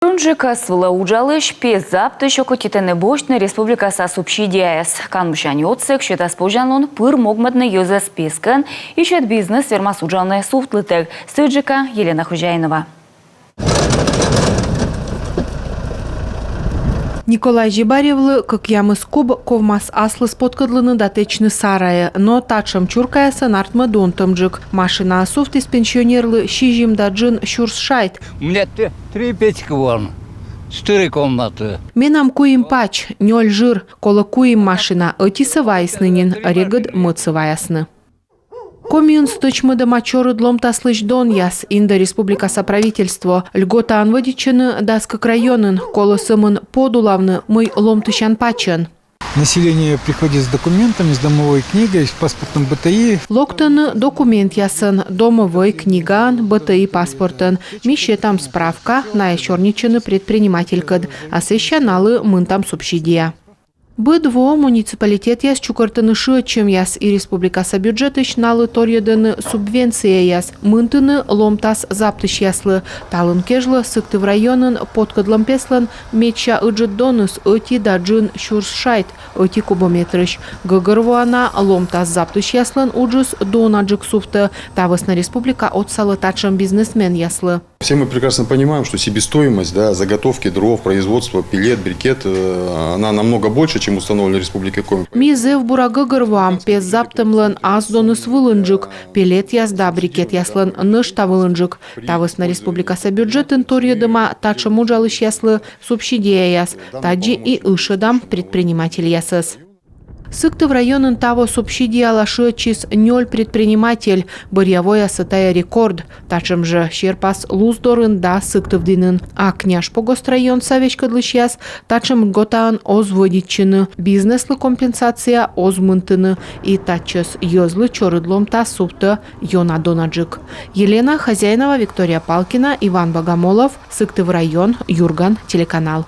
Рунжика свыла уджалыш пез запты шокотитене бошны республика са субсидияс. Канмушани отсек счета спожанлон пыр могмадны юза спискан и счет бизнес ферма суджалная суфтлытек. Стыджика Елена Хужаинова. Николай Жибаревлы, как ямыс куб, ковмас аслы споткадлыны датечны сарая, но тачам чуркаяса нартмы донтымджик. Машина асуфт из пенсионерлы щижим даджин щурс шайт. У меня 3 печки вон, 4 комнаты. Менам куим пач, нёль жир, кола куим машина, отисывайснынин, регад мыцываясны. Коммюн сточмы домачоры длом таслыч дон яс, инда республикаса правительство. Льгота анводичыны даскак районын, кола сымын подулавны, мый лом тыщан пачын. Население приходит с документами, с домовой книгой, с паспортом БТИ. Локтын документ ясын, домовой книган, БТИ паспортын. Мище там справка, на ещорничыны предпринимателькад, а сещаналы мын там субсидия. Быдво муниципалитет яс чукартыны шычым яс и республикаса бюджетыш налы торьедыны субвенция яс. Мынтыны ломтас заптыш яслы. Талын кежлы сыкты в районын подкадлым песлын меча ыджыт доныс ыти даджын щурс шайт ыти кубометрыш. Гыгырвуана ломтас заптыш яслын уджыс донаджык суфты. Тавысна республика от салытачым бизнесмен яслы. Все мы прекрасно понимаем, что себестоимость заготовки дров, производства пилет, брикет, она намного больше, чем установлена Республикой Коми. Мизев бурагы гырвам, пез заптымлын аз доныс вылынжык, пилет язда брикет яслын ныш тавылынжык. Тавысна республикаса бюджетын торьедыма тачым уджалыш яслы субсидия яс, таджи и ышыдам предприниматель ясыз. Сыкты в районын того субсидия лашы чиз 0 предприниматель, бырьявой асытая рекорд. Тачым же щерпас луздорын да сыкты в дынын. А княж погост район савечкадлыш яс, тачым готаан озводичыны, бизнеслы компенсация озмынтыны и тачыз ёзлы чорыдлом та супты йона донаджик. Елена Хозяинова, Виктория Палкина, Иван Богомолов, Сыкты в район, Юрган, телеканал.